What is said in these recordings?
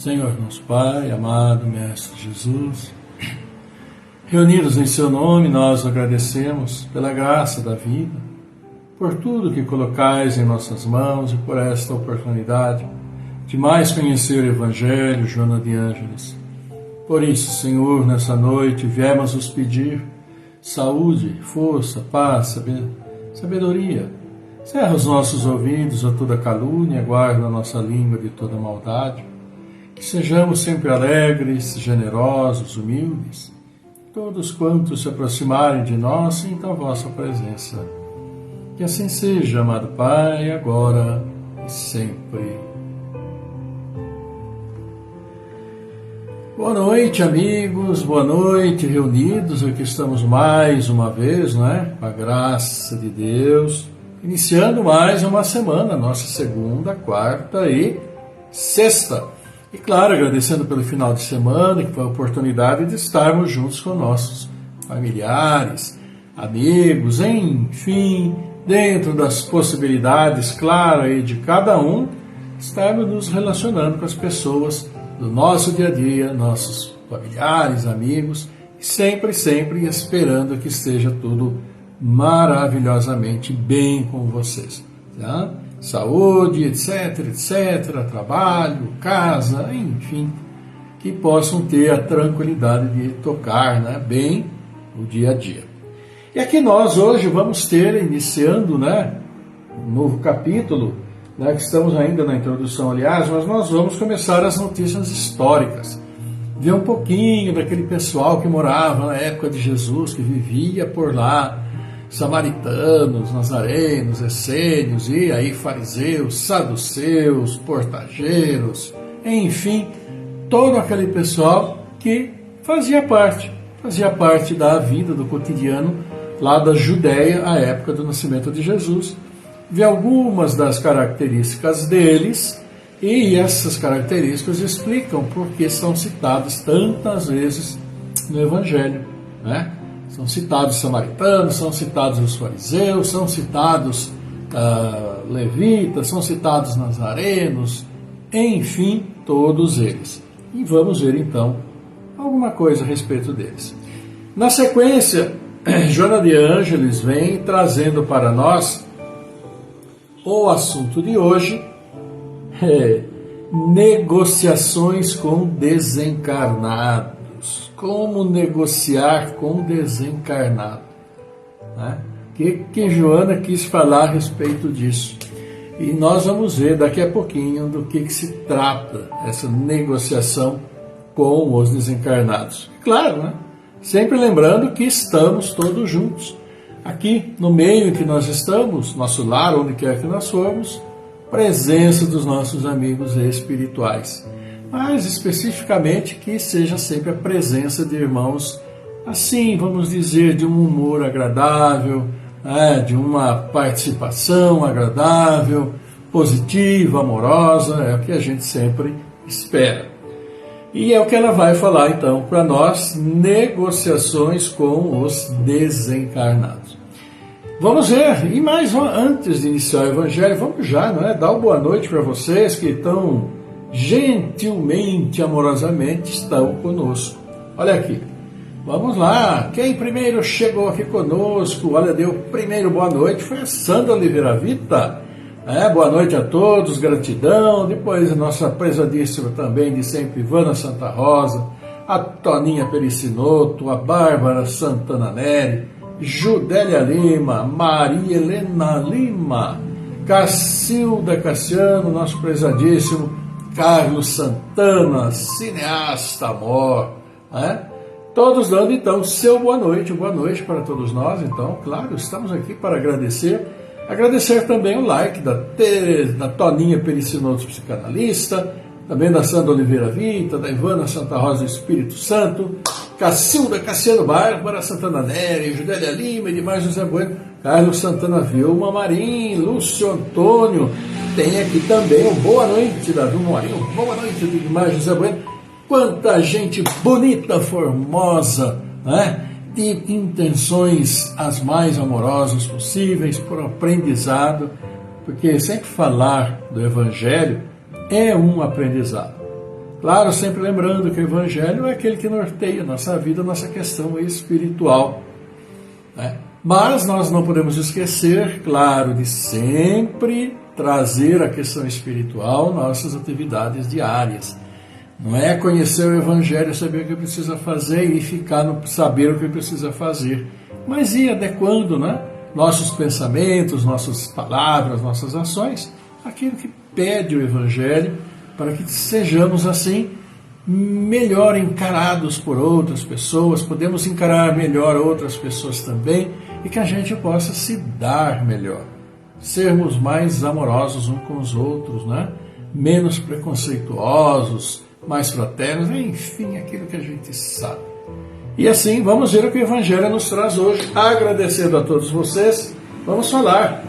Senhor nosso Pai, amado Mestre Jesus, reunidos em Seu nome, nós agradecemos pela graça da vida, por tudo que colocais em nossas mãos e por esta oportunidade de mais conhecer o Evangelho, Joana de Ângeles. Por isso, Senhor, nessa noite viemos nos pedir saúde, força, paz, sabedoria. Cerra os nossos ouvidos a toda calúnia, guarda a nossa língua de toda maldade. Que sejamos sempre alegres, generosos, humildes. Todos quantos se aproximarem de nós sintam a vossa presença. Que assim seja, amado Pai, agora e sempre. Boa noite, amigos, boa noite, reunidos. Aqui estamos mais uma vez, não é? Com a graça de Deus, iniciando mais uma semana, nossa segunda, quarta e sexta. E claro, agradecendo pelo final de semana, que foi a oportunidade de estarmos juntos com nossos familiares, amigos, enfim, dentro das possibilidades, claro, aí de cada um, estarmos nos relacionando com as pessoas do nosso dia a dia, nossos familiares, amigos, e sempre esperando que esteja tudo maravilhosamente bem com vocês, tá? Saúde, etc, trabalho, casa, enfim, que possam ter a tranquilidade de tocar, né, bem o dia a dia. E aqui nós hoje vamos ter, iniciando, né, um novo capítulo, né, que estamos ainda na introdução, aliás, mas nós vamos começar as notícias históricas, ver um pouquinho daquele pessoal que morava na época de Jesus, que vivia por lá, samaritanos, nazarenos, essênios, e aí fariseus, saduceus, portageiros, enfim, todo aquele pessoal que fazia parte da vida, do cotidiano lá da Judéia, à época do nascimento de Jesus. Vê algumas das características deles, e essas características explicam por que são citadas tantas vezes no Evangelho, né? São citados os samaritanos, são citados os fariseus, são citados levitas, são citados nazarenos, enfim, todos eles. E vamos ver então alguma coisa a respeito deles. Na sequência, Joana de Ângeles vem trazendo para nós o assunto de hoje, negociações com desencarnados. Como negociar com desencarnado, né? Que Joana quis falar a respeito disso. E nós vamos ver daqui a pouquinho do que se trata essa negociação com os desencarnados. Claro, né? Sempre lembrando que estamos todos juntos. Aqui no meio em que nós estamos, nosso lar, onde quer que nós formos, presença dos nossos amigos espirituais. Mas especificamente que seja sempre a presença de irmãos, assim, vamos dizer, de um humor agradável, de uma participação agradável, positiva, amorosa, é o que a gente sempre espera. E é o que ela vai falar então para nós, negociações com os desencarnados. Vamos ver, e mais antes de iniciar o Evangelho, vamos já, dar uma boa noite para vocês que estão gentilmente, amorosamente estão conosco. Olha aqui, vamos lá, quem primeiro chegou aqui conosco, olha, deu primeiro boa noite, foi a Sandra Oliveira Vita. Boa noite a todos, gratidão. Depois a nossa prezadíssima também de sempre, Ivana Santa Rosa, a Toninha Pericinoto, a Bárbara Santana Neri, Judélia Lima, Maria Helena Lima, Cacilda Cassiano, nosso prezadíssimo Carlos Santana, cineasta amor, todos dando então seu boa noite para todos nós. Então, claro, estamos aqui para agradecer também o like da Toninha Pericinoto, psicanalista, também da Sandra Oliveira Vita, da Ivana Santa Rosa Espírito Santo, Cacilda Cassiano, Bárbara Santana Neri, Judélia Lima, Edmar José Bueno, Carlos Santana Vilma Marim, Lúcio Antônio. Tem aqui também o boa noite da Vilma Marim, boa noite do Edmar José Bueno. Quanta gente bonita, formosa, de intenções as mais amorosas possíveis, por aprendizado, porque sempre falar do Evangelho é um aprendizado. Claro, sempre lembrando que o Evangelho é aquele que norteia a nossa vida, a nossa questão espiritual. Mas nós não podemos esquecer, claro, de sempre trazer a questão espiritual nas nossas atividades diárias. Não é conhecer o Evangelho, saber o que precisa fazer e ficar no saber o que precisa fazer, mas ir adequando nossos pensamentos, nossas palavras, nossas ações, aquilo que pede o Evangelho, para que sejamos assim melhor encarados por outras pessoas, podemos encarar melhor outras pessoas também, e que a gente possa se dar melhor, sermos mais amorosos uns com os outros, menos preconceituosos, mais fraternos, enfim, aquilo que a gente sabe. E assim, vamos ver o que o Evangelho nos traz hoje. Agradecendo a todos vocês, vamos falar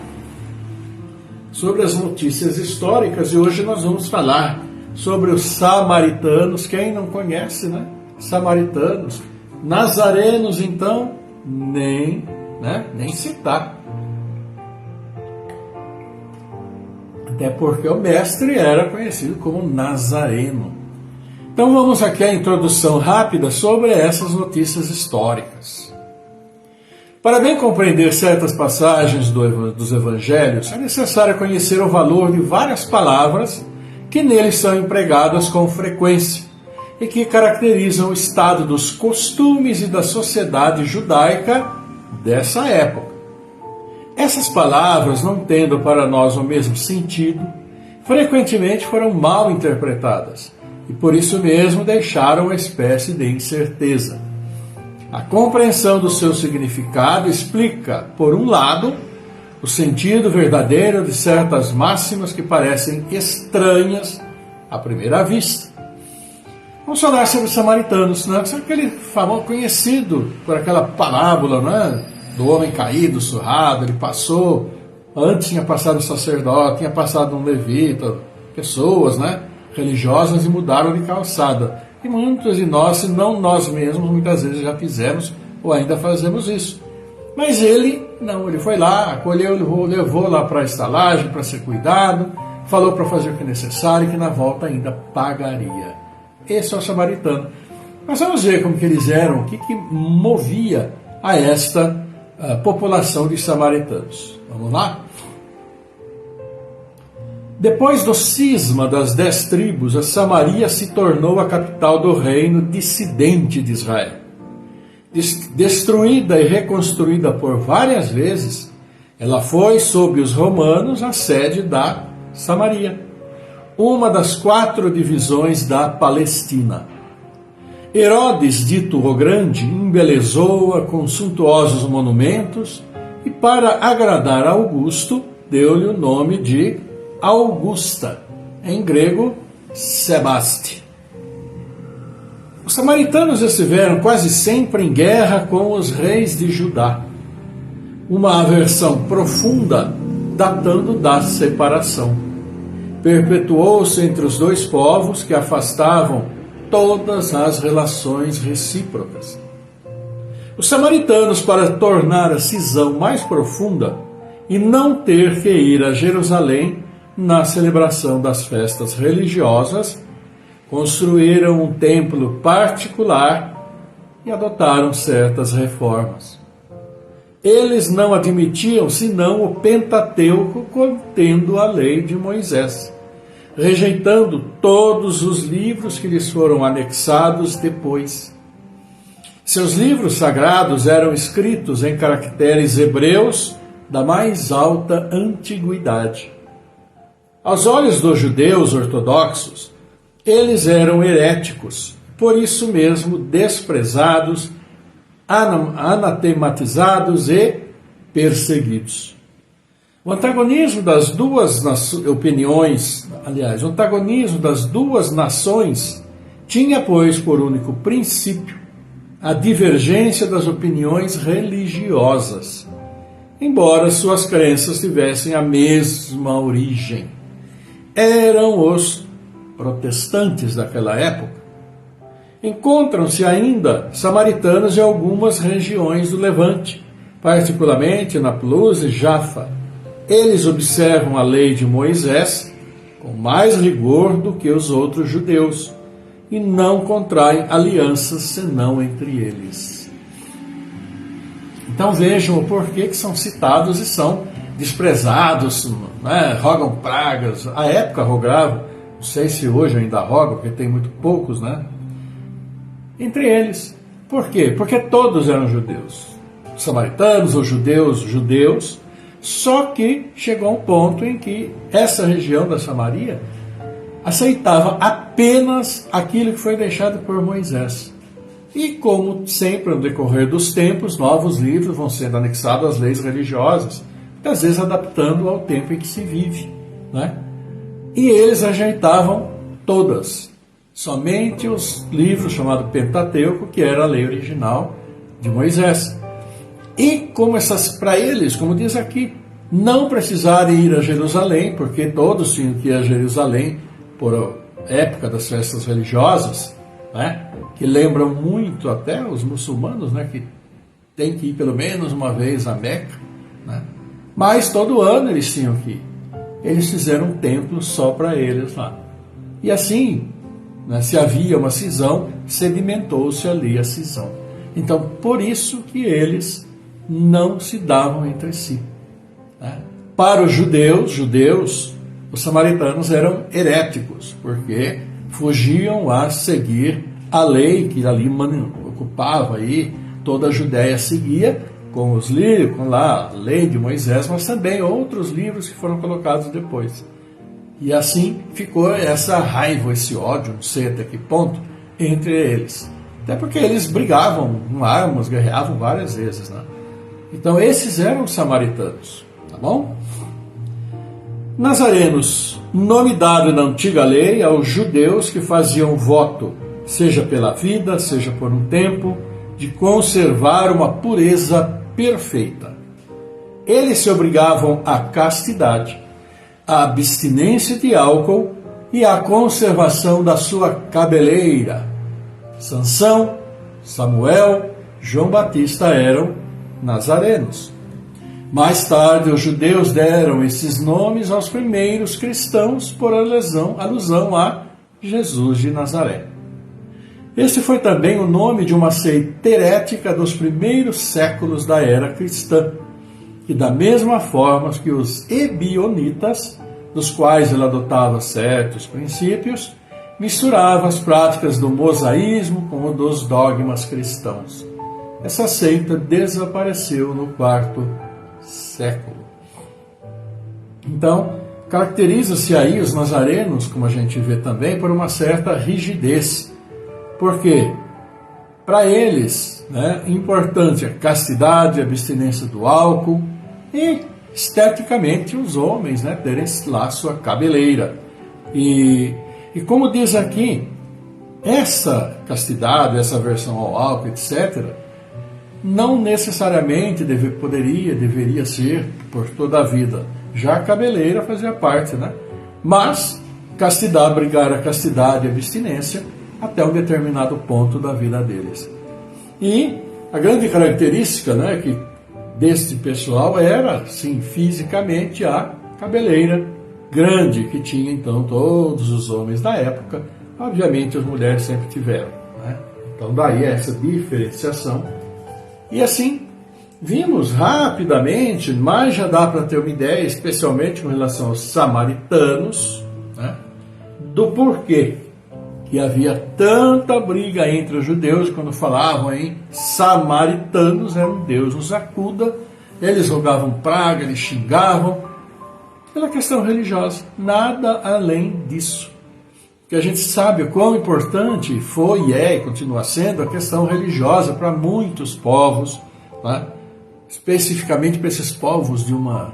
sobre as notícias históricas, e hoje nós vamos falar sobre os samaritanos. Quem não conhece, Samaritanos, nazarenos, então, nem citar. Até porque o mestre era conhecido como Nazareno. Então vamos aqui à introdução rápida sobre essas notícias históricas. Para bem compreender certas passagens dos evangelhos, é necessário conhecer o valor de várias palavras que neles são empregadas com frequência e que caracterizam o estado dos costumes e da sociedade judaica dessa época. Essas palavras, não tendo para nós o mesmo sentido, frequentemente foram mal interpretadas e por isso mesmo deixaram uma espécie de incerteza. A compreensão do seu significado explica, por um lado, o sentido verdadeiro de certas máximas que parecem estranhas à primeira vista. Vamos falar sobre os samaritanos, Sabe aquele famoso conhecido por aquela parábola, do homem caído, surrado, ele passou, antes tinha passado um sacerdote, tinha passado um levita, pessoas, religiosas, e mudaram de calçada. E muitos de nós, se não nós mesmos, muitas vezes já fizemos ou ainda fazemos isso. Mas ele não, ele foi lá, acolheu, levou lá para a estalagem para ser cuidado, falou para fazer o que é necessário e que na volta ainda pagaria. Esse é o samaritano. Mas vamos ver como que eles eram, o que movia a esta população de samaritanos. Vamos lá? Depois do cisma das 10 tribos, a Samaria se tornou a capital do reino dissidente de Israel. Destruída e reconstruída por várias vezes, ela foi, sob os romanos, a sede da Samaria, uma das 4 divisões da Palestina. Herodes, dito o Grande, embelezou-a com suntuosos monumentos e, para agradar a Augusto, deu-lhe o nome de Augusta, em grego, Sebaste. Os samaritanos estiveram quase sempre em guerra com os reis de Judá, uma aversão profunda datando da separação. Perpetuou-se entre os dois povos que afastavam todas as relações recíprocas. Os samaritanos, para tornar a cisão mais profunda e não ter que ir a Jerusalém na celebração das festas religiosas, construíram um templo particular e adotaram certas reformas. Eles não admitiam senão o Pentateuco contendo a lei de Moisés, rejeitando todos os livros que lhes foram anexados depois. Seus livros sagrados eram escritos em caracteres hebreus da mais alta antiguidade. Aos olhos dos judeus ortodoxos, eles eram heréticos, por isso mesmo desprezados, anatematizados e perseguidos. O antagonismo das duas opiniões, o antagonismo das duas nações tinha, pois, por único princípio a divergência das opiniões religiosas, embora suas crenças tivessem a mesma origem. Eram os protestantes daquela época. Encontram-se ainda samaritanos em algumas regiões do Levante, particularmente Napulus e Jafa. Eles observam a lei de Moisés com mais rigor do que os outros judeus e não contraem alianças senão entre eles. Então vejam o porquê que são citados e são desprezados, né? Rogam pragas. À época rogavam, não sei se hoje ainda rogam, porque tem muito poucos, né? Entre eles. Por quê? Porque todos eram judeus. Samaritanos ou judeus, só que chegou a um ponto em que essa região da Samaria aceitava apenas aquilo que foi deixado por Moisés. E como sempre, no decorrer dos tempos, novos livros vão sendo anexados às leis religiosas, às vezes adaptando ao tempo em que se vive, né? E eles rejeitavam todas, somente os livros chamados Pentateuco, que era a lei original de Moisés. E como para eles, como diz aqui, não precisarem ir a Jerusalém, porque todos tinham que ir a Jerusalém por época das festas religiosas, né? Que lembram muito até os muçulmanos, né? Que tem que ir pelo menos uma vez a Meca, né? Mas todo ano eles tinham que ir. Eles fizeram um templo só para eles lá. E assim, né, se havia uma cisão, sedimentou-se ali a cisão. Então, por isso que eles não se davam entre si, né? Para os judeus, os samaritanos eram heréticos, porque fugiam a seguir a lei que ali ocupava aí, toda a Judéia seguia, com os livros, com lá a lei de Moisés, mas também outros livros que foram colocados depois. E assim ficou essa raiva, esse ódio, não sei até que ponto, entre eles. Até porque eles brigavam com armas, guerreavam várias vezes, né? Então esses eram os samaritanos, tá bom? Nazarenos, nome dado na antiga lei aos judeus que faziam voto, seja pela vida, seja por um tempo, de conservar uma pureza perfeita. Eles se obrigavam à castidade, à abstinência de álcool e à conservação da sua cabeleira. Sansão, Samuel, João Batista eram nazarenos. Mais tarde, os judeus deram esses nomes aos primeiros cristãos por alusão a Jesus de Nazaré. Este foi também o nome de uma seita herética dos primeiros séculos da era cristã, que da mesma forma que os ebionitas, dos quais ele adotava certos princípios, misturava as práticas do mosaísmo com o dos dogmas cristãos. Essa seita desapareceu no quarto século. Então, caracteriza-se aí os nazarenos, como a gente vê também, por uma certa rigidez. Porque, para eles, né, importante a castidade, a abstinência do álcool e esteticamente os homens, né, terem lá sua cabeleira. E como diz aqui, essa castidade, essa aversão ao álcool, etc., não necessariamente deveria ser por toda a vida. Já a cabeleira fazia parte, né? Mas castidade, brigar a castidade e a abstinência até um determinado ponto da vida deles. E a grande característica, né, que deste pessoal era, sim, fisicamente a cabeleira grande que tinha então todos os homens da época. Obviamente as mulheres sempre tiveram, né? Então daí essa diferenciação. E assim, vimos rapidamente, mas já dá para ter uma ideia, especialmente com relação aos samaritanos, né, do porquê que havia tanta briga entre os judeus quando falavam em samaritanos. Era um Deus os acuda, eles rogavam praga, eles xingavam, pela questão religiosa, nada além disso. Que a gente sabe o quão importante foi e é e continua sendo a questão religiosa para muitos povos, né? Especificamente para esses povos de uma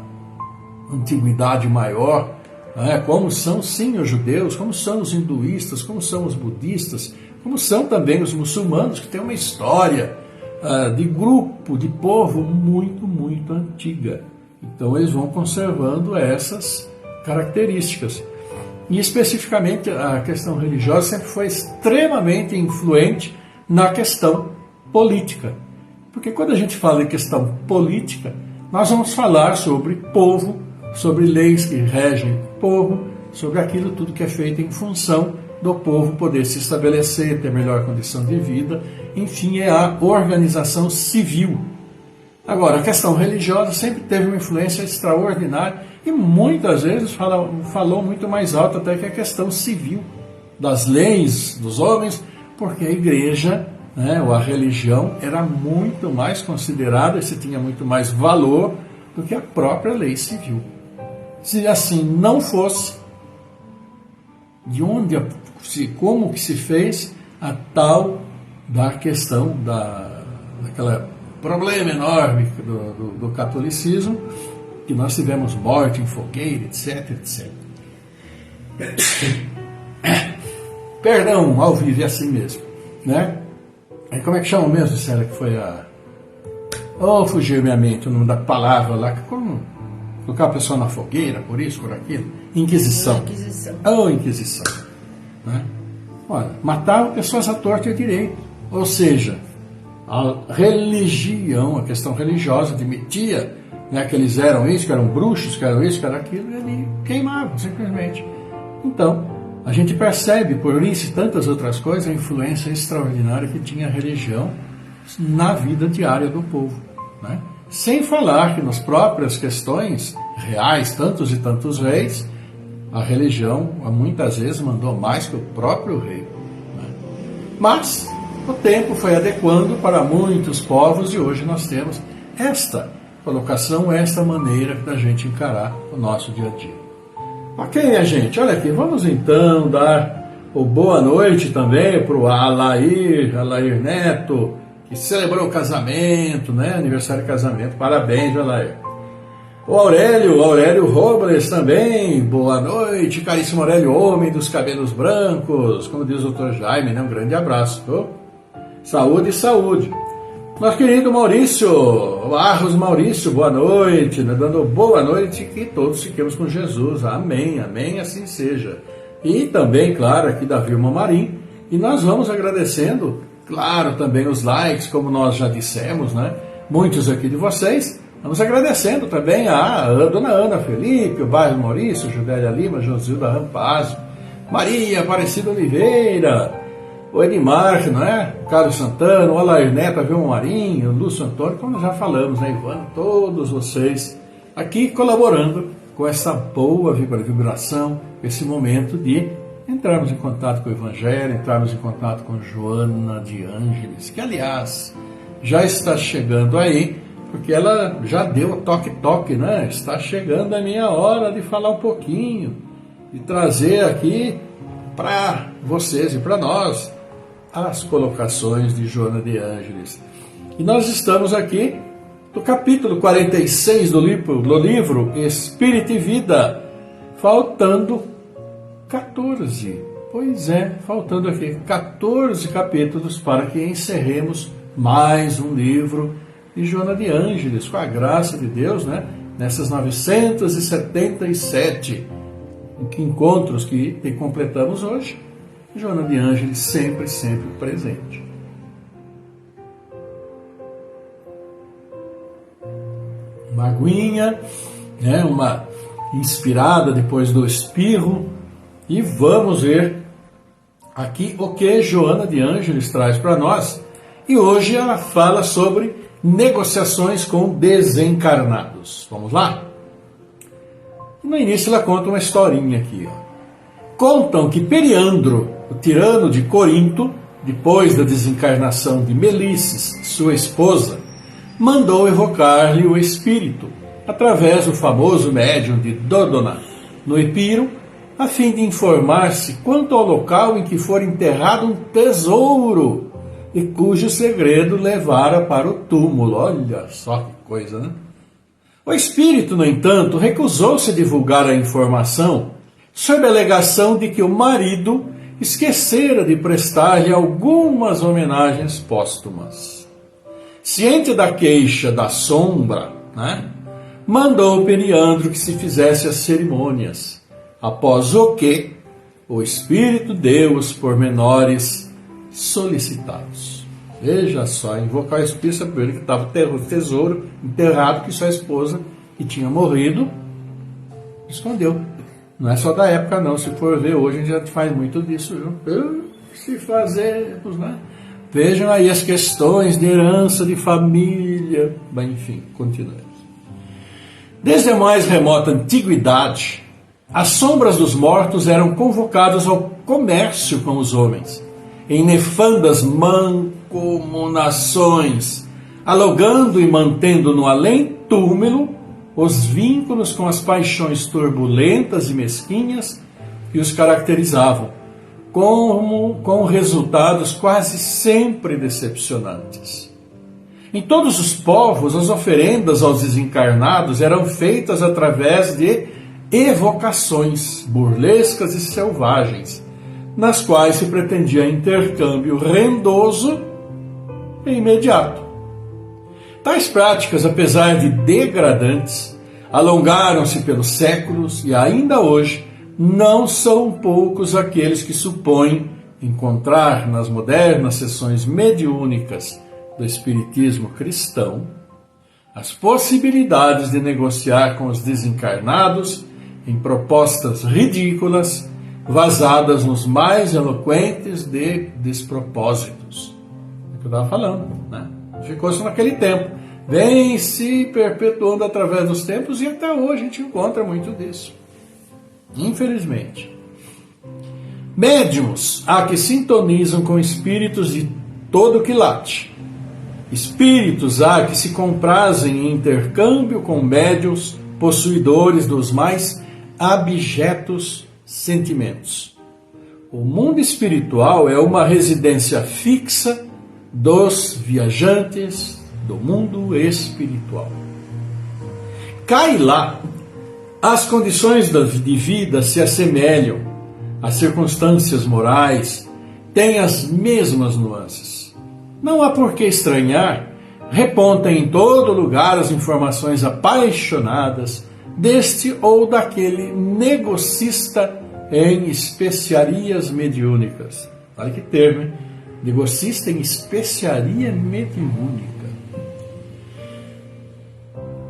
antiguidade maior, né? Como são sim os judeus, como são os hinduístas, como são os budistas, como são também os muçulmanos, que têm uma história de grupo, de povo muito, muito antiga. Então eles vão conservando essas características. E especificamente a questão religiosa sempre foi extremamente influente na questão política. Porque quando a gente fala em questão política, nós vamos falar sobre povo, sobre leis que regem o povo, sobre aquilo tudo que é feito em função do povo poder se estabelecer, ter melhor condição de vida, enfim, é a organização civil. Agora, a questão religiosa sempre teve uma influência extraordinária e muitas vezes falou muito mais alto até que a questão civil das leis dos homens, porque a igreja, né, ou a religião era muito mais considerada e se tinha muito mais valor do que a própria lei civil. Se assim não fosse, como que se fez a tal da questão daquela problema enorme do catolicismo, que nós tivemos morte em fogueira, etc, etc. Perdão, ao vivo é assim mesmo, né? E como é que chama mesmo, Célia, que foi a... Oh, fugiu minha mente o nome da palavra lá, como colocar a pessoa na fogueira, por isso, por aquilo? Inquisição. Oh, Inquisição. Né? Olha, matavam pessoas à torta e à direita. Ou seja, a religião, a questão religiosa admitia, né, que eles eram isso, que eram bruxos, que eram isso, que eram aquilo, e ele queimavam, simplesmente. Então, a gente percebe, por isso e tantas outras coisas, a influência extraordinária que tinha a religião na vida diária do povo. Né? Sem falar que nas próprias questões reais, tantos e tantos reis, a religião muitas vezes mandou mais que o próprio rei. Né? Mas o tempo foi adequando para muitos povos e hoje nós temos esta colocação, esta maneira da gente encarar o nosso dia a dia. Ok, minha gente, olha aqui, vamos então dar o boa noite também para o Alair Neto, que celebrou o casamento, né? Aniversário de casamento, parabéns, Alair. O Aurélio Robles também, boa noite, caríssimo Aurélio, homem dos cabelos brancos, como diz o Dr. Jaime, né? Um grande abraço. Saúde, saúde. Nosso querido Maurício, Barros Maurício, boa noite, né? Dando boa noite, que todos fiquemos com Jesus, amém, amém, assim seja. E também, claro, aqui da Vilma Marim, e nós vamos agradecendo, claro, também os likes, como nós já dissemos, né? Muitos aqui de vocês, vamos agradecendo também a Dona Ana Felipe, o Barros Maurício, Judélia Lima, Josilda Rampazzo, Maria Aparecida Oliveira, o Edmar, não é? Carlos Santana, o Alair Neto, a Vilma Marinho, o Lúcio Antônio, como já falamos, né, Ivana? Todos vocês aqui colaborando com essa boa vibração, esse momento de entrarmos em contato com o Evangelho, entrarmos em contato com Joana de Ângeles, que, aliás, já está chegando aí, porque ela já deu o toque-toque, né? Está chegando a minha hora de falar um pouquinho, de trazer aqui para vocês e para nós as colocações de Joana de Ângeles. E nós estamos aqui do capítulo 46 do livro Espírito e Vida, faltando 14. Pois é, faltando aqui 14 capítulos para que encerremos mais um livro de Joana de Ângeles, com a graça de Deus, né? Nessas 977 encontros que completamos hoje, Joana de Ângeles sempre presente. Uma aguinha, né? Uma inspirada depois do espirro, e vamos ver aqui o que Joana de Ângeles traz para nós. E hoje ela fala sobre negociações com desencarnados. Vamos lá? No início ela conta uma historinha aqui. Contam que Periandro, o tirano de Corinto, depois da desencarnação de Melices, sua esposa, mandou evocar-lhe o espírito, através do famoso médium de Dodona, no Epiro, a fim de informar-se quanto ao local em que for enterrado um tesouro, e cujo segredo levara para o túmulo. Olha só que coisa, né? O espírito, no entanto, recusou-se a divulgar a informação, sob a alegação de que o marido esquecera de prestar-lhe algumas homenagens póstumas. Ciente da queixa da sombra, né, mandou Periandro que se fizesse as cerimônias, após o que o espírito deu os pormenores solicitados. Veja só, invocar o espírito, sabendo que estava o tesouro enterrado, que sua esposa, que tinha morrido, escondeu. Não é só da época não, se for ver hoje a gente já faz muito disso, viu? Se fazemos, né? Vejam aí as questões de herança de família. Bem, enfim, continuemos. Desde a mais remota antiguidade, as sombras dos mortos eram convocadas ao comércio com os homens, em nefandas mancomunações, alugando e mantendo no além-túmulo os vínculos com as paixões turbulentas e mesquinhas que os caracterizavam, com resultados quase sempre decepcionantes. Em todos os povos, as oferendas aos desencarnados eram feitas através de evocações burlescas e selvagens, nas quais se pretendia intercâmbio rendoso e imediato. Tais práticas, apesar de degradantes, alongaram-se pelos séculos e ainda hoje não são poucos aqueles que supõem encontrar nas modernas sessões mediúnicas do espiritismo cristão as possibilidades de negociar com os desencarnados em propostas ridículas, vazadas nos mais eloquentes de despropósitos. É o que eu estava falando, né? Ficou-se naquele tempo. Vem se perpetuando através dos tempos e até hoje a gente encontra muito disso. Infelizmente. Médiuns há que sintonizam com espíritos de todo quilate. Espíritos há que se comprazem em intercâmbio com médiuns possuidores dos mais abjetos sentimentos. O mundo espiritual é uma residência fixa dos viajantes do mundo espiritual. Cai lá, as condições de vida se assemelham, as circunstâncias morais têm as mesmas nuances. Não há por que estranhar, repontam em todo lugar as informações apaixonadas deste ou daquele negocista em especiarias mediúnicas. Olha que termo, hein? Negocista em especiaria mediúnica.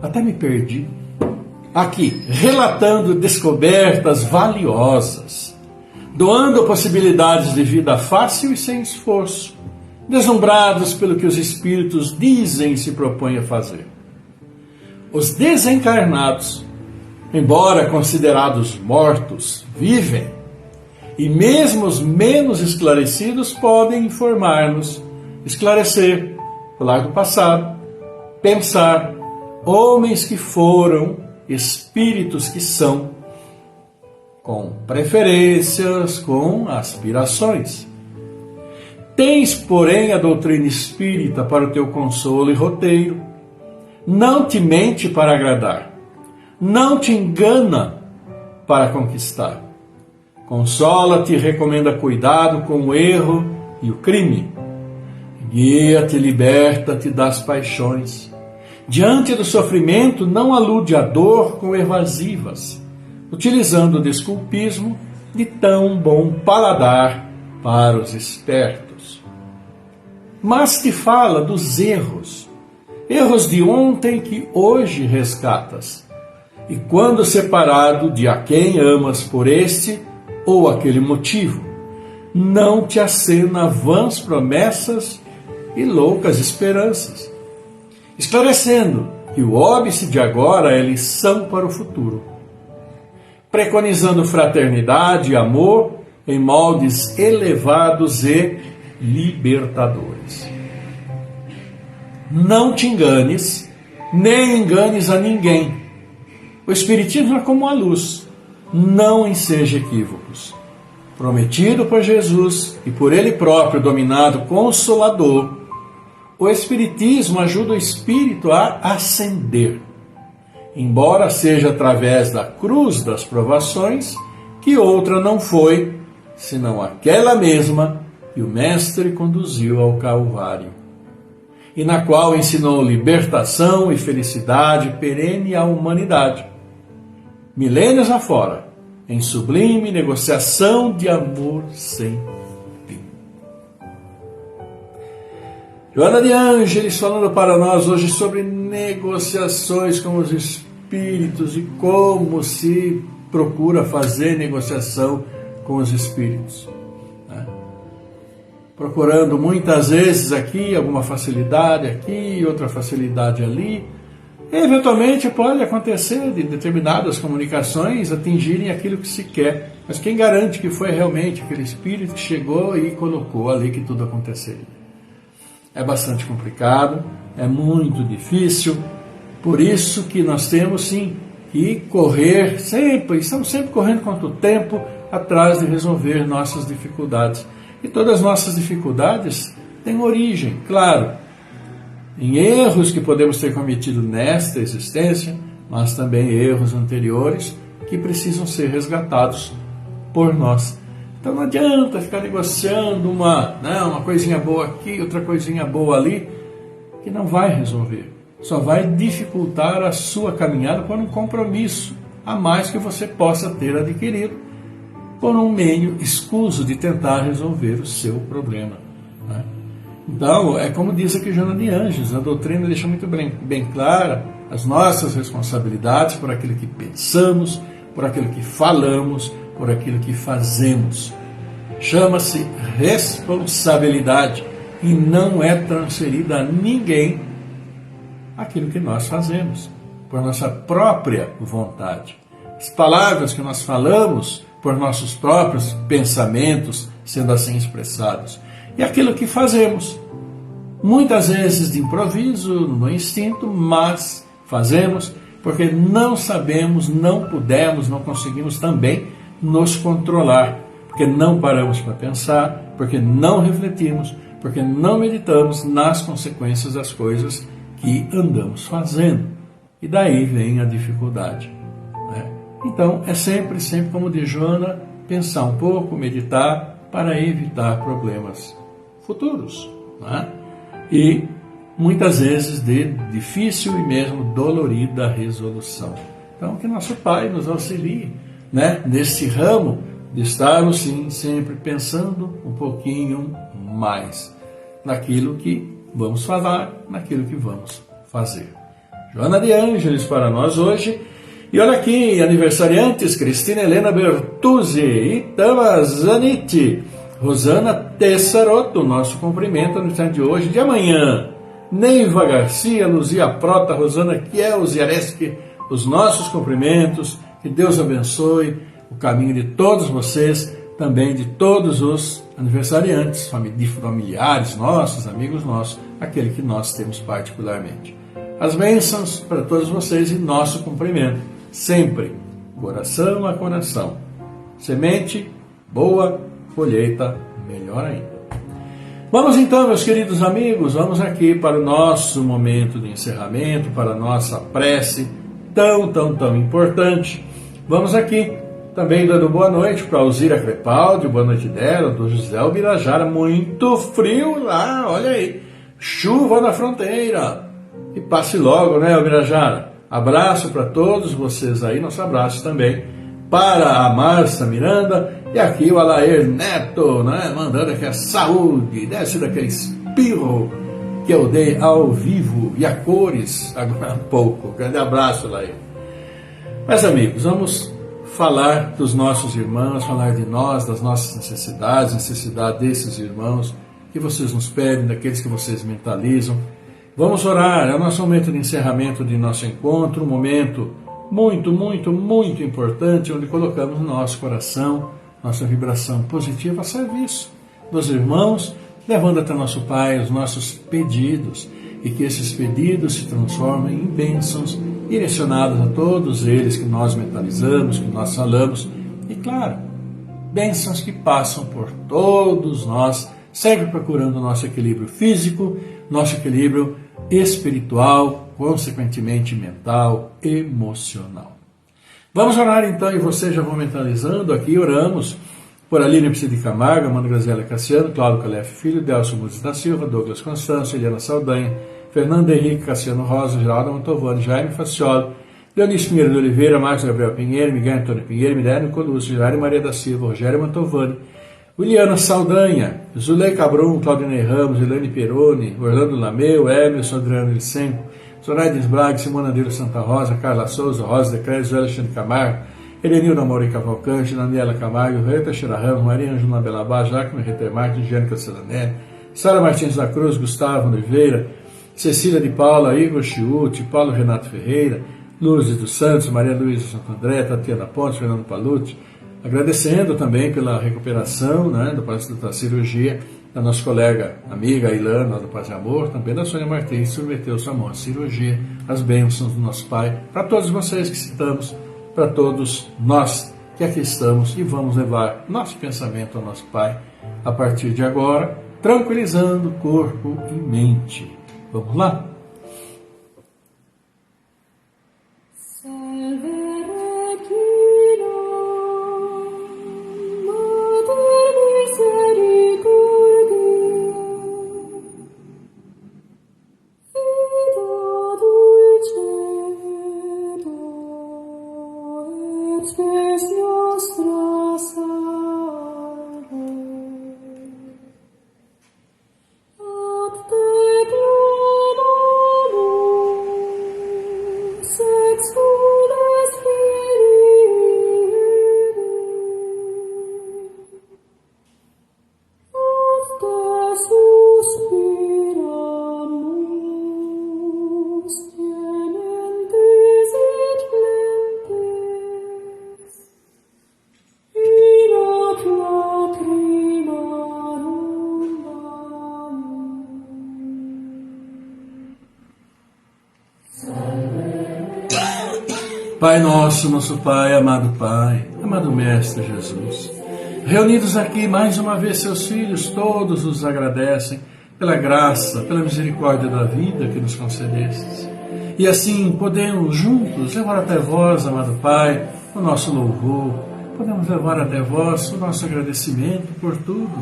Até me perdi. Aqui, relatando descobertas valiosas, doando possibilidades de vida fácil e sem esforço, deslumbrados pelo que os espíritos dizem e se propõem a fazer. Os desencarnados, embora considerados mortos, vivem, e mesmo os menos esclarecidos podem informar-nos, esclarecer, falar do passado, pensar, homens que foram, espíritos que são, com preferências, com aspirações. Tens, porém, a doutrina espírita para o teu consolo e roteiro. não te mente para agradar, não te engana para conquistar. Consola-te e recomenda cuidado com o erro e o crime. Guia-te e liberta-te das paixões. Diante do sofrimento, não alude a dor com evasivas, utilizando o desculpismo de tão bom paladar para os espertos. Mas te fala dos erros de ontem que hoje resgatas. E quando separado de a quem amas por este ou aquele motivo, não te acena vãs promessas e loucas esperanças, esclarecendo que o óbice de agora é lição para o futuro, preconizando fraternidade e amor em moldes elevados e libertadores. Não te enganes, nem enganes a ninguém. O Espiritismo é como a luz, não enseja equívocos. Prometido por Jesus e por Ele próprio dominado Consolador, o Espiritismo ajuda o espírito a ascender, embora seja através da cruz das provações, que outra não foi, senão aquela mesma que o Mestre conduziu ao Calvário, e na qual ensinou libertação e felicidade perene à humanidade. Milênios afora, em sublime negociação de amor sem fim. Joana de Ângeles falando para nós hoje sobre negociações com os espíritos e como se procura fazer negociação com os espíritos, né? Procurando muitas vezes aqui alguma facilidade aqui, outra facilidade ali. Eventualmente pode acontecer de determinadas comunicações atingirem aquilo que se quer, mas quem garante que foi realmente aquele espírito que chegou e colocou ali que tudo aconteceria? É bastante complicado, é muito difícil, por isso que nós temos sim que correr sempre, estamos sempre correndo contra o tempo atrás de resolver nossas dificuldades. E todas as nossas dificuldades têm origem, claro, em erros que podemos ter cometido nesta existência, mas também erros anteriores que precisam ser resgatados por nós. Então não adianta ficar negociando uma coisinha boa aqui, outra coisinha boa ali, que não vai resolver. Só vai dificultar a sua caminhada por um compromisso a mais que você possa ter adquirido por um meio escuso de tentar resolver o seu problema, né? Então, é como diz aqui Joana de Ângeles, a doutrina deixa muito bem clara as nossas responsabilidades por aquilo que pensamos, por aquilo que falamos, por aquilo que fazemos. Chama-se responsabilidade e não é transferida a ninguém aquilo que nós fazemos, por nossa própria vontade. As palavras que nós falamos, por nossos próprios pensamentos, sendo assim expressados. E aquilo que fazemos, muitas vezes de improviso, no instinto, mas fazemos porque não sabemos, não pudemos, não conseguimos também nos controlar, porque não paramos para pensar, porque não refletimos, porque não meditamos nas consequências das coisas que andamos fazendo. E daí vem a dificuldade, né? Então, é sempre como diz Joana, pensar um pouco, meditar, para evitar problemas futuros, né? E muitas vezes de difícil e mesmo dolorida resolução. Então, que nosso Pai nos auxilie, né, nesse ramo de estarmos sim sempre pensando um pouquinho mais naquilo que vamos falar, naquilo que vamos fazer. Joana de Ângeles para nós hoje. E olha aqui, aniversariantes: Cristina Helena Bertuzzi, Itama Zaniti, Rosana Tessarotto, nosso cumprimento no dia de hoje, de amanhã. Neiva Garcia, Luzia Prota, Rosana Kiel, Ziareski, os nossos cumprimentos. Que Deus abençoe o caminho de todos vocês, também de todos os aniversariantes, familiares nossos, amigos nossos, aquele que nós temos particularmente. As bênçãos para todos vocês e nosso cumprimento, sempre, coração a coração. Semente boa, colheita melhor ainda. Vamos então, meus queridos amigos, vamos aqui para o nosso momento de encerramento, para a nossa prece tão importante. Vamos aqui também dando boa noite para a Alzira Crepaldi, boa noite dela, do José Ubirajara, muito frio lá, olha aí, chuva na fronteira. E passe logo, né, Ubirajara? Abraço para todos vocês aí, nosso abraço também para a Márcia Miranda e aqui o Alair Neto, né, mandando aqui a saúde, desce daquele espirro que eu dei ao vivo e a cores agora há pouco. Grande abraço, Alair. Mas, amigos, vamos falar dos nossos irmãos, falar de nós, das nossas necessidades, necessidade desses irmãos que vocês nos pedem, daqueles que vocês mentalizam. Vamos orar, é o nosso momento de encerramento de nosso encontro, um momento muito importante, onde colocamos no nosso coração, nossa vibração positiva a serviço dos irmãos, levando até nosso Pai os nossos pedidos, e que esses pedidos se transformem em bênçãos direcionadas a todos eles que nós mentalizamos, que nós falamos, e claro, bênçãos que passam por todos nós, sempre procurando o nosso equilíbrio físico, nosso equilíbrio espiritual, consequentemente mental, emocional. Vamos orar então, e vocês já vão mentalizando aqui, oramos por Aline Psi de Camargo, Amanda Graziela Cassiano, Cláudio Calef Filho, Delcio Mudes da Silva, Douglas Constâncio, Eliana Saldanha, Fernando Henrique Cassiano Rosa, Geraldo Mantovani, Jaime Faciolo, Leonício Pinheiro de Oliveira, Marcos Gabriel Pinheiro, Miguel Antônio Pinheiro, Mirano Colucci, Jair Maria da Silva, Rogério Mantovani, Williana Saldanha, Zulei Cabrum, Claudinei Ramos, Elane Peroni, Orlando Lameu, Emerson Adriano Licenco, Soraides Braga, Simona Deiro Santa Rosa, Carla Souza, Rosa de Crédito, Alexandre Camargo, Elenilda Mauri Cavalcante, Daniela Camargo, Rita Teixeira Ramos, Maria Ângela Belabá, Jacques Reter Marques, Gênica Celanelli, Sara Martins da Cruz, Gustavo Oliveira, Cecília de Paula, Igor Chiuti, Paulo Renato Ferreira, Lourdes dos Santos, Maria Luísa Santo André, Tatiana Pontes, Fernando Palucci, agradecendo também pela recuperação, né, da cirurgia da nossa colega, amiga Ilana, do Paz e Amor, também da Sônia Martins, submeteu sua mão à cirurgia, as bênçãos do nosso Pai, para todos vocês que citamos, para todos nós que aqui estamos e vamos levar nosso pensamento ao nosso Pai a partir de agora, tranquilizando corpo e mente. Vamos lá? Pai nosso, nosso Pai, amado Mestre Jesus, reunidos aqui mais uma vez seus filhos, todos os agradecem pela graça, pela misericórdia da vida que nos concedestes. E assim podemos juntos levar até vós, amado Pai, o nosso louvor, podemos levar até vós o nosso agradecimento por tudo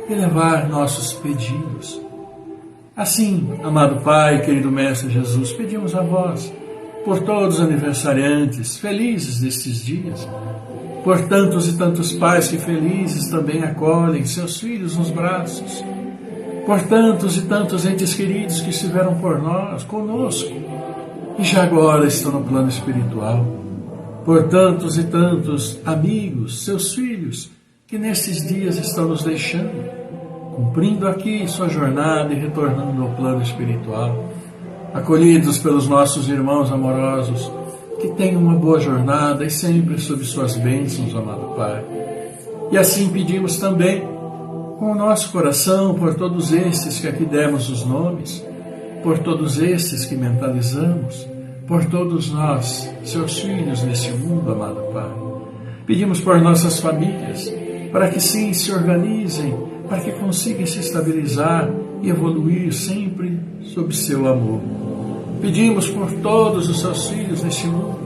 e levar nossos pedidos. Assim, amado Pai, querido Mestre Jesus, pedimos a vós, por todos os aniversariantes felizes destes dias, por tantos e tantos pais que felizes também acolhem seus filhos nos braços, por tantos e tantos entes queridos que estiveram por nós, conosco, e já agora estão no plano espiritual, por tantos e tantos amigos, seus filhos, que nesses dias estão nos deixando, cumprindo aqui sua jornada e retornando ao plano espiritual, acolhidos pelos nossos irmãos amorosos, que tenham uma boa jornada e sempre sob suas bênçãos, amado Pai. E assim pedimos também, com o nosso coração, por todos estes que aqui demos os nomes, por todos estes que mentalizamos, por todos nós, seus filhos neste mundo, amado Pai. Pedimos por nossas famílias, para que sim se organizem para que consiga se estabilizar e evoluir sempre sob seu amor. Pedimos por todos os seus filhos neste mundo,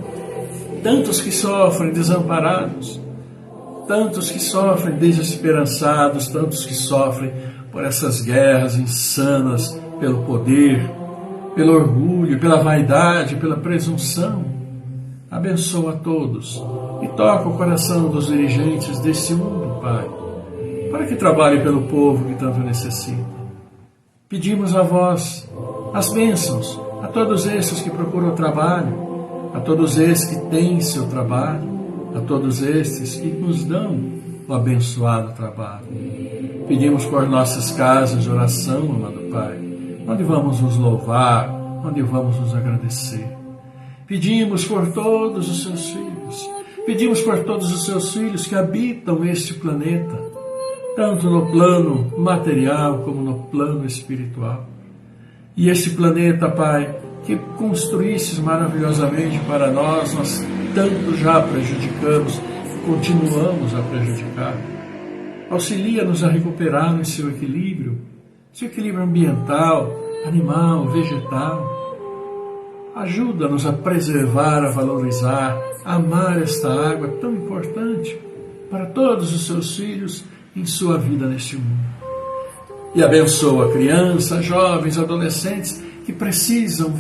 tantos que sofrem desamparados, tantos que sofrem desesperançados, tantos que sofrem por essas guerras insanas pelo poder, pelo orgulho, pela vaidade, pela presunção. Abençoa a todos e toca o coração dos dirigentes deste mundo, Pai, para que trabalhem pelo povo que tanto necessita. Pedimos a vós as bênçãos a todos esses que procuram trabalho, a todos esses que têm seu trabalho, a todos estes que nos dão o abençoado trabalho. Pedimos por nossas casas de oração, amado Pai, onde vamos nos louvar, onde vamos nos agradecer. Pedimos por todos os seus filhos, pedimos por todos os seus filhos que habitam este planeta, tanto no plano material como no plano espiritual. E este planeta, Pai, que construísses maravilhosamente para nós, nós tanto já prejudicamos e continuamos a prejudicar. Auxilia-nos a recuperar em seu equilíbrio ambiental, animal, vegetal. Ajuda-nos a preservar, a valorizar, a amar esta água tão importante para todos os seus filhos em sua vida neste mundo. E abençoa crianças, jovens, adolescentes que precisam,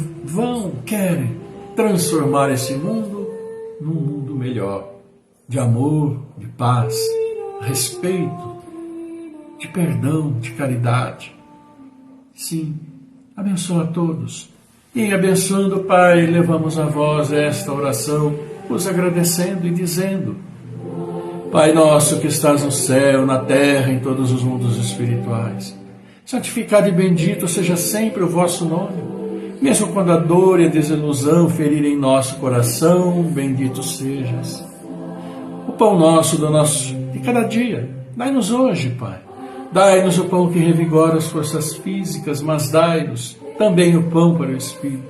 querem transformar esse mundo num mundo melhor, de amor, de paz, respeito, de perdão, de caridade. Sim, abençoa a todos. E em abençoando, Pai, levamos a vós esta oração, os agradecendo e dizendo: Pai nosso que estás no céu, na terra, em todos os mundos espirituais, santificado e bendito seja sempre o vosso nome. Mesmo quando a dor e a desilusão ferirem nosso coração, bendito sejas. O pão nosso de cada dia, dai-nos hoje, Pai. Dai-nos o pão que revigora as forças físicas, mas dai-nos também o pão para o Espírito.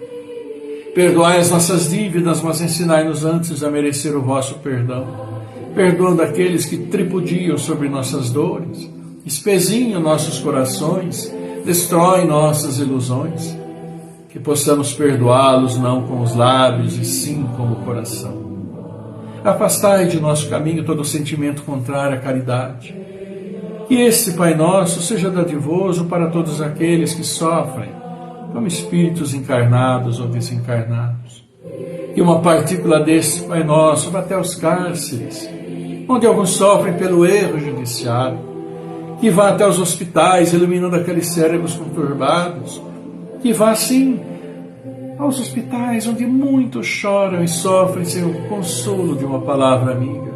Perdoai as nossas dívidas, mas ensinai-nos antes a merecer o vosso perdão, perdoando aqueles que tripudiam sobre nossas dores, espezinham nossos corações, destroem nossas ilusões, que possamos perdoá-los não com os lábios, e sim com o coração. Afastai de nosso caminho todo sentimento contrário à caridade. Que este Pai Nosso seja dadivoso para todos aqueles que sofrem, como espíritos encarnados ou desencarnados. Que uma partícula deste Pai Nosso vá até os cárceres, onde alguns sofrem pelo erro judiciário. Que vá até os hospitais, iluminando aqueles cérebros conturbados. Que vá, sim, aos hospitais onde muitos choram e sofrem sem o consolo de uma palavra amiga.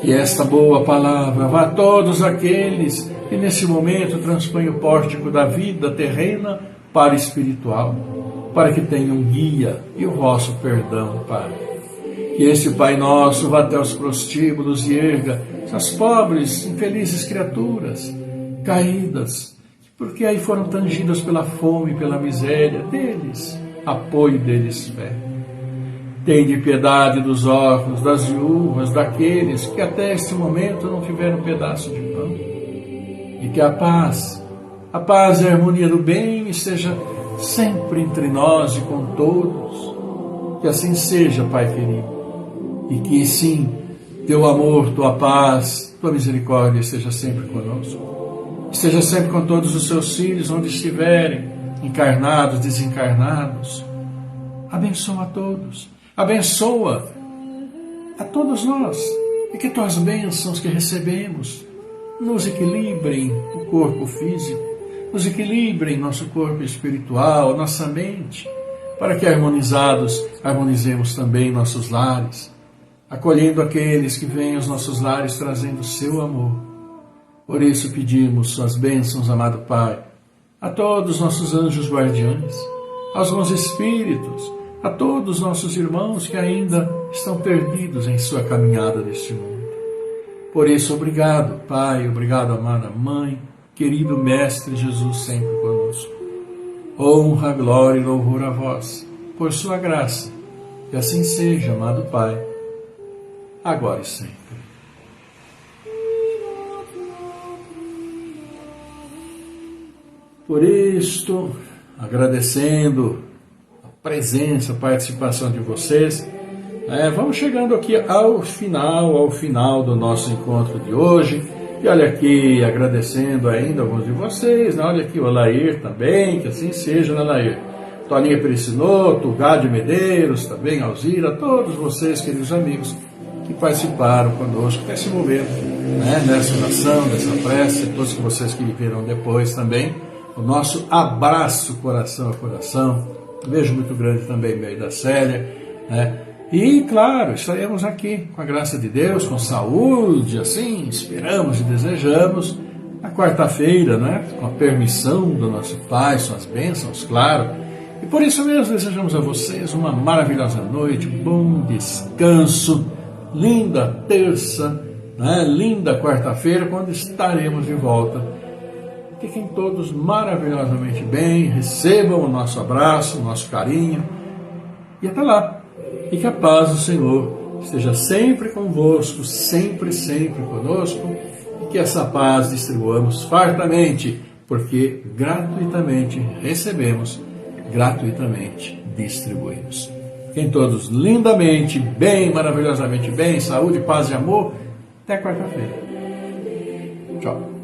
Que esta boa palavra vá a todos aqueles que nesse momento transpõem o pórtico da vida terrena para a espiritual, para que tenham guia e o vosso perdão, Pai. Que este Pai Nosso vá até os prostíbulos e erga essas pobres, infelizes criaturas caídas, porque aí foram tangidas pela fome, pela miséria deles, apoio deles fé. Tende piedade dos órfãos, das viúvas, daqueles que até este momento não tiveram um pedaço de pão. E que a paz e a harmonia do bem esteja sempre entre nós e com todos. Que assim seja, Pai querido. E que sim, teu amor, tua paz, tua misericórdia esteja sempre conosco. Esteja sempre com todos os seus filhos, onde estiverem, encarnados, desencarnados. Abençoa a todos. Abençoa a todos nós. E que tuas bênçãos que recebemos nos equilibrem o corpo físico, nos equilibrem nosso corpo espiritual, nossa mente, para que harmonizados, harmonizemos também nossos lares, acolhendo aqueles que vêm aos nossos lares trazendo o seu amor. Por isso pedimos suas bênçãos, amado Pai, a todos os nossos anjos guardiães, aos bons espíritos, a todos os nossos irmãos que ainda estão perdidos em sua caminhada neste mundo. Por isso, obrigado, Pai, obrigado, amada Mãe, querido Mestre Jesus, sempre conosco. Honra, glória e louvor a vós, por sua graça, que assim seja, amado Pai, agora e sempre. por isto, agradecendo a presença, a participação de vocês. Vamos chegando aqui ao final do nosso encontro de hoje. E olha aqui, agradecendo ainda alguns de vocês, né? Olha aqui o Alair também, que assim seja, né, Alair? Toninha Pericinoto, Gade Medeiros, também Alzira, todos vocês, queridos amigos, que participaram conosco nesse momento, né? Nessa oração, nessa prece, todos que vocês que viram depois também, o nosso abraço coração a coração, um beijo muito grande também meio da Célia, né? E, claro, estaremos aqui, com a graça de Deus, com saúde, assim, esperamos e desejamos, na quarta-feira, né, com a permissão do nosso Pai, suas bênçãos, claro. E por isso mesmo desejamos a vocês uma maravilhosa noite, um bom descanso, linda terça, né, linda quarta-feira, quando estaremos de volta. Fiquem todos maravilhosamente bem, recebam o nosso abraço, o nosso carinho, e até lá. E que a paz do Senhor esteja sempre convosco, sempre, sempre conosco, e que essa paz distribuamos fartamente, porque gratuitamente recebemos, gratuitamente distribuímos. Fiquem todos lindamente bem, maravilhosamente bem, saúde, paz e amor. Até quarta-feira. Tchau.